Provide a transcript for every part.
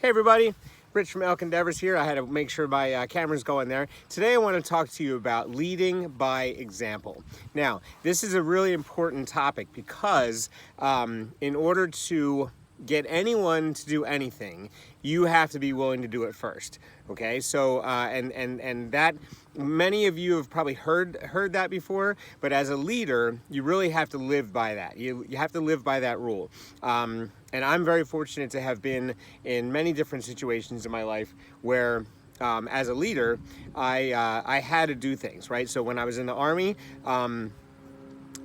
Hey everybody, Rich from Elk Endeavors here. I had to make sure my camera's going there. Today I want to talk to you about leading by example. Now, this is a really important topic because in order to get anyone to do anything, you have to be willing to do it first. Okay, so and that many of you have probably heard that before, but as a leader, you really have to live by that. You have to live by that rule. And I'm very fortunate to have been in many different situations in my life where as a leader, I had to do things, right? So when I was in the Army,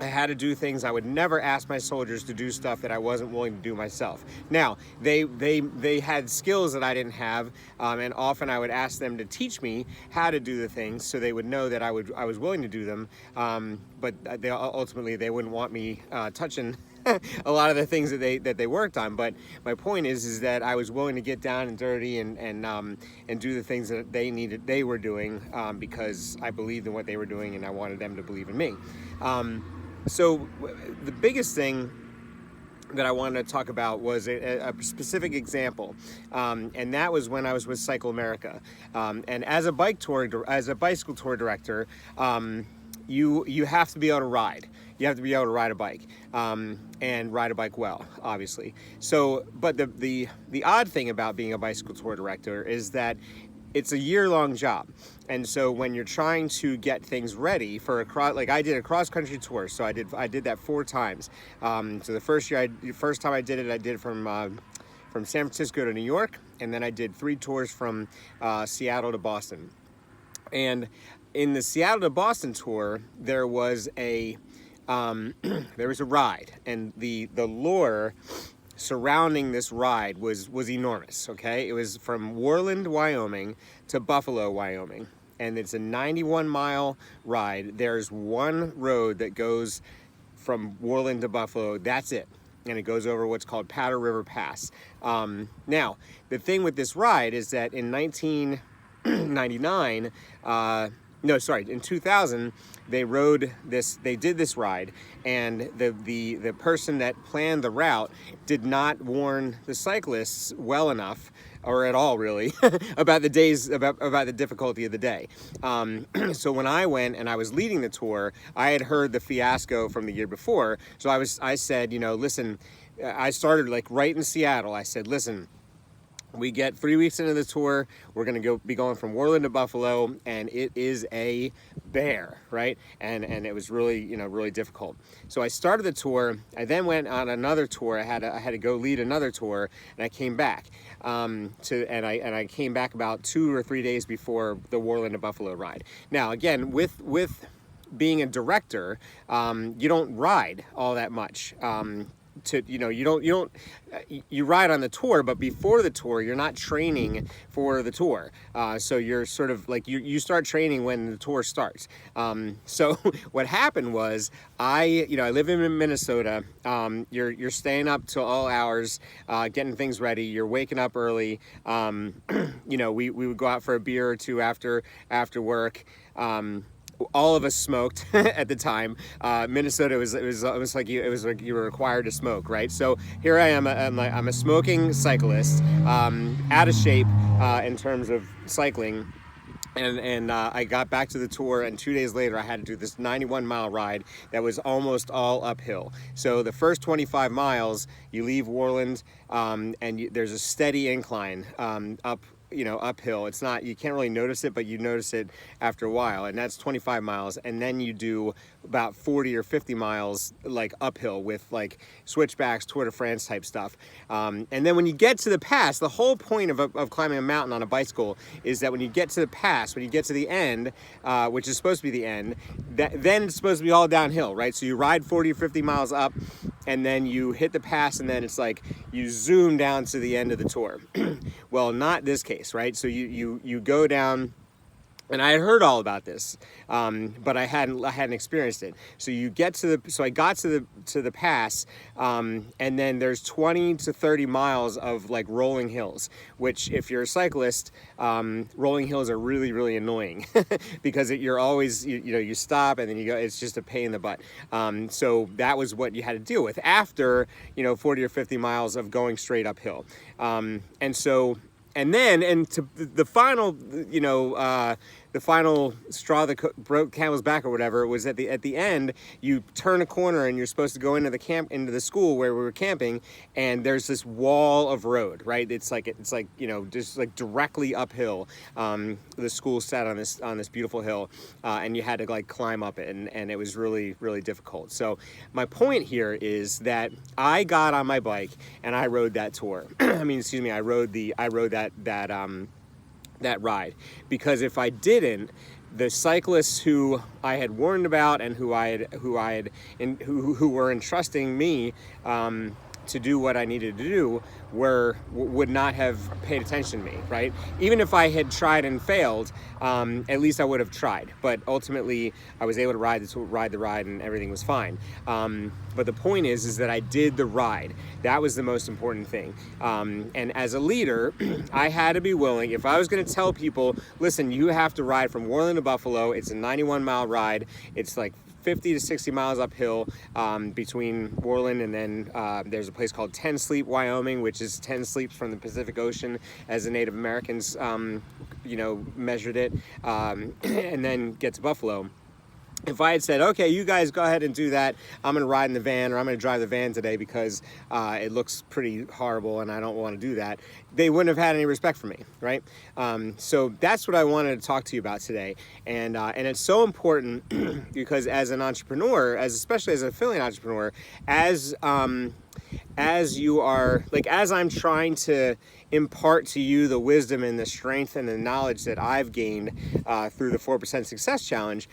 I had to do things. I would never ask my soldiers to do stuff that I wasn't willing to do myself. Now, they had skills that I didn't have, and often I would ask them to teach me how to do the things so they would know that I was willing to do them, but ultimately they wouldn't want me touching a lot of the things that they worked on. But my point is that I was willing to get down and dirty and do the things that they were doing because I believed in what they were doing and I wanted them to believe in me. So the biggest thing that I wanted to talk about was a specific example, and that was when I was with Cycle America. And as a bicycle tour director, you have to be able to ride. You have to be able to ride a bike, and ride a bike well, obviously. So, but the odd thing about being a bicycle tour director is that it's a year-long job. And so when you're trying to get things ready for like I did a cross-country tour, so I did that 4 times. So the first time I did it from San Francisco to New York, and then I did 3 tours from Seattle to Boston. And in the Seattle to Boston tour, there was a ride, and the lore surrounding this ride was enormous. Okay, it was from Worland, Wyoming to Buffalo, Wyoming, and it's a 91-mile ride. There's one road that goes from Worland to Buffalo. That's it, and it goes over what's called Powder River Pass. Now, the thing with this ride is that in 1999, in 2000, they did this ride, and the person that planned the route did not warn the cyclists well enough, or at all really, about the difficulty of the day. So when I went and I was leading the tour, I had heard the fiasco from the year before. So I said, listen, I started like right in Seattle. I said, listen, we get 3 weeks into the tour, we're going to be going from Worland to Buffalo, and it is a bear, right? And it was really, really difficult. So I started the tour. I then went on another tour. I had to go lead another tour, and I came back I came back about 2 or 3 days before the Worland to Buffalo ride. Now, again, with being a director, you don't ride all that much. You ride on the tour, but before the tour, you're not training for the tour. So you're sort of like, you start training when the tour starts. So what happened was I live in Minnesota. You're staying up till all hours, getting things ready. You're waking up early. We would go out for a beer or two after work. All of us smoked at the time. Minnesota it was like you were required to smoke, right? So here I am. I'm a smoking cyclist, out of shape in terms of cycling. And I got back to the tour, and 2 days later I had to do this 91-mile ride that was almost all uphill. So the first 25 miles, you leave Worland, and there's a steady incline uphill. It's not, you can't really notice it, but you notice it after a while, and that's 25 miles. And then you do about 40 or 50 miles like uphill with like switchbacks, Tour de France type stuff. And then when you get to the pass, the whole point of climbing a mountain on a bicycle is that when you get to the pass, when you get to the end, which is supposed to be the end, then it's supposed to be all downhill, right? So you ride 40 or 50 miles up, and then you hit the pass, and then it's like you zoom down to the end of the tour. Well, not this case, right? So you go down, and I had heard all about this, but I hadn't experienced it. So I got to the pass, and then there's 20 to 30 miles of like rolling hills, which if you're a cyclist, rolling hills are really, really annoying because you're always, you stop and then you go, it's just a pain in the butt. So that was what you had to deal with after, 40 or 50 miles of going straight uphill. And so to the final, the final straw that broke camel's back or whatever was at the end. You turn a corner and you're supposed to go into the school where we were camping, and there's this wall of road, right? It's like just like directly uphill. The school sat on this beautiful hill, and you had to like climb up it, and it was really, really difficult. So my point here is that I got on my bike and I rode that tour. I rode that ride, because if I didn't, the cyclists who I had warned about and who were entrusting me to do what I needed to do would not have paid attention to me, right? Even if I had tried and failed, at least I would have tried. But ultimately, I was able to ride the ride, and everything was fine. But the point is that I did the ride. That was the most important thing. And as a leader, I had to be willing. If I was going to tell people, listen, you have to ride from Worland to Buffalo. It's a 91-mile ride. It's like 50 to 60 miles uphill between Worland and then there's a place called 10 Sleep, Wyoming, which is 10 sleeps from the Pacific Ocean, as the Native Americans, measured it, and then get to Buffalo. If I had said, okay, you guys go ahead and do that, I'm going to ride in the van, or I'm going to drive the van today because it looks pretty horrible and I don't want to do that, they wouldn't have had any respect for me, right? So that's what I wanted to talk to you about today. And it's so important because as an entrepreneur, especially as an affiliate entrepreneur, as you are, like, as I'm trying to impart to you the wisdom and the strength and the knowledge that I've gained through the 4% Success Challenge,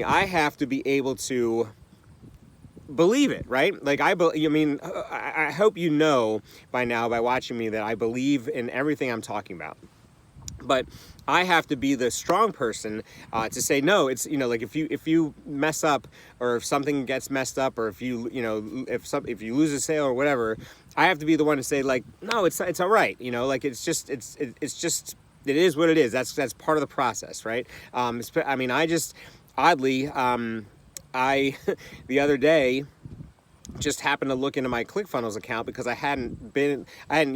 I have to be able to believe it, right? Like, I hope you know by now, by watching me, that I believe in everything I'm talking about. But I have to be the strong person to say, no, it's, like if you mess up, or if something gets messed up, or if you lose a sale or whatever, I have to be the one to say, like, no, it's all right. Like, it is what it is. That's part of the process, right? Oddly, I the other day just happened to look into my ClickFunnels account, because I hadn't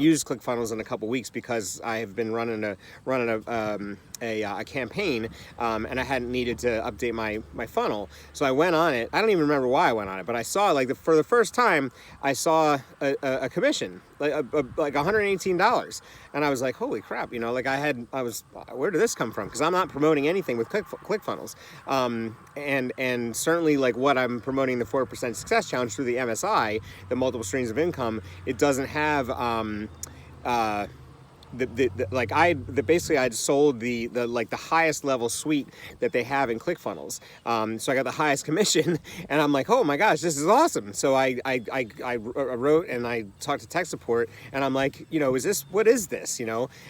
used ClickFunnels in a couple weeks because I have been running a campaign, and I hadn't needed to update my funnel. So I went on it. I don't even remember why I went on it, but I saw, like, for the first time, I saw a commission, like $118, and I was like, holy crap, where did this come from? Because I'm not promoting anything with ClickFunnels, and certainly, like, what I'm promoting, the 4% Success Challenge, through the MSI, the multiple streams of income, it doesn't have basically I'd sold the highest level suite that they have in ClickFunnels. So I got the highest commission, and I'm like, oh my gosh, this is awesome. So I wrote and I talked to tech support, and I'm like, what is this?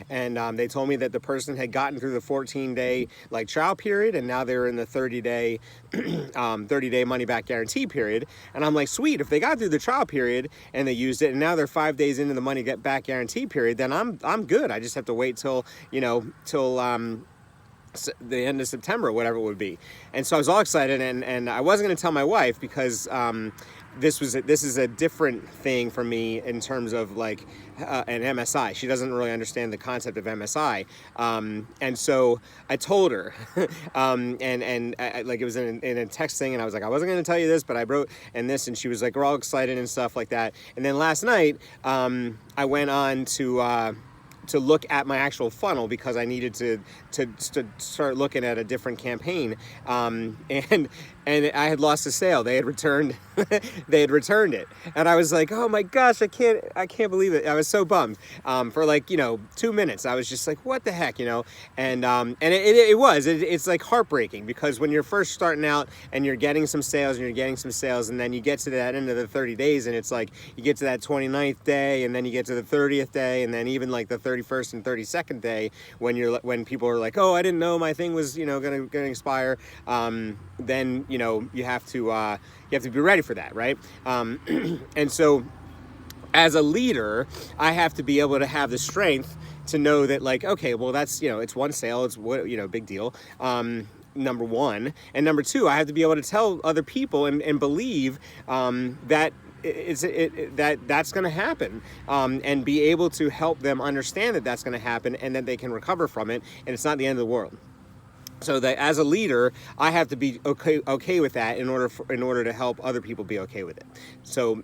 And they told me that the person had gotten through the 14-day trial period, and now they're in the 30-day 30-day money back guarantee period. And I'm like, sweet, if they got through the trial period and they used it, and now they're 5 days into the money back guarantee period, then I'm good. I just have to wait till the end of September, whatever it would be. And so I was all excited, and I wasn't going to tell my wife, because this is a different thing for me in terms of an MSI. She doesn't really understand the concept of MSI, and so I told her, it was in a text thing, and I was like, I wasn't going to tell you this, but I wrote and this, and she was like, we're all excited and stuff like that. And then last night, I went on to look at my actual funnel, because I needed to start looking at a different campaign, and I had lost a sale. They had returned it, and I was like, oh my gosh, I can't believe it. I was so bummed. For 2 minutes, I was just like, what the heck, and it's like heartbreaking, because when you're first starting out and you're getting some sales and then you get to that end of the 30 days, and it's like you get to that 29th day, and then you get to the 30th day, and then even like the 31st and 32nd day, when people are like, oh, I didn't know my thing was gonna expire, then you have to be ready for that, right? And so as a leader, I have to be able to have the strength to know that, okay, well, that's it's one sale, it's big deal, number one. And number two, I have to be able to tell other people and believe that that's going to happen, and be able to help them understand that that's going to happen and that they can recover from it, and it's not the end of the world. So that as a leader, I have to be okay with that in order to help other people be okay with it. So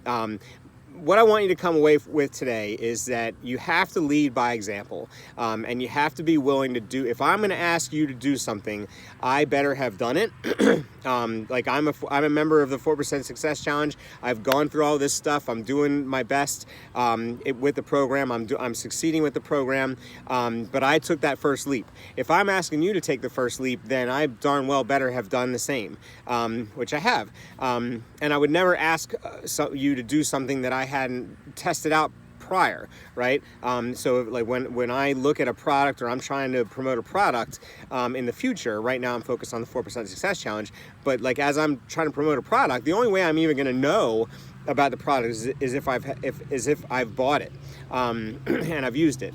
what I want you to come away with today is that you have to lead by example, and you have to be willing to do. If I'm going to ask you to do something, I better have done it. Like I'm a member of the 4% Success Challenge. I've gone through all this stuff. I'm doing my best with the program. I'm succeeding with the program, but I took that first leap. If I'm asking you to take the first leap, then I darn well better have done the same, which I have. And I would never ask you to do something that I hadn't tested out prior, right? So like when I look at a product, or I'm trying to promote a product in the future, right now I'm focused on the 4% Success Challenge, but like as I'm trying to promote a product, the only way I'm even going to know about the product is if I've bought it and I've used it.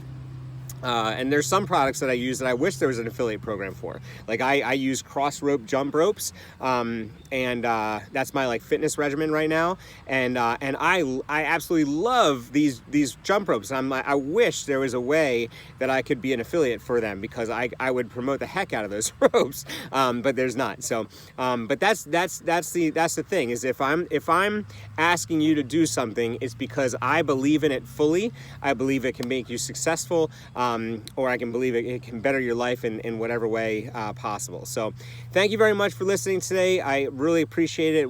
And there's some products that I use that I wish there was an affiliate program for. Like I use cross rope jump ropes, and that's my like fitness regimen right now. And I absolutely love these jump ropes. And I wish there was a way that I could be an affiliate for them, because I would promote the heck out of those ropes. But there's not. So, but that's the thing, is if I'm asking you to do something, it's because I believe in it fully. I believe it can make you successful. Or I can believe it can better your life in whatever way possible. So thank you very much for listening today. I really appreciate it,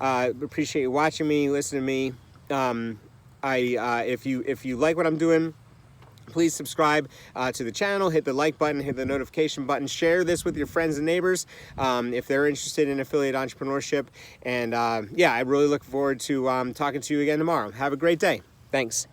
appreciate you watching me, listening to me. If you like what I'm doing, please subscribe to the channel, hit the like button, hit the notification button, share this with your friends and neighbors if they're interested in affiliate entrepreneurship. And yeah, I really look forward to talking to you again tomorrow. Have a great day. Thanks.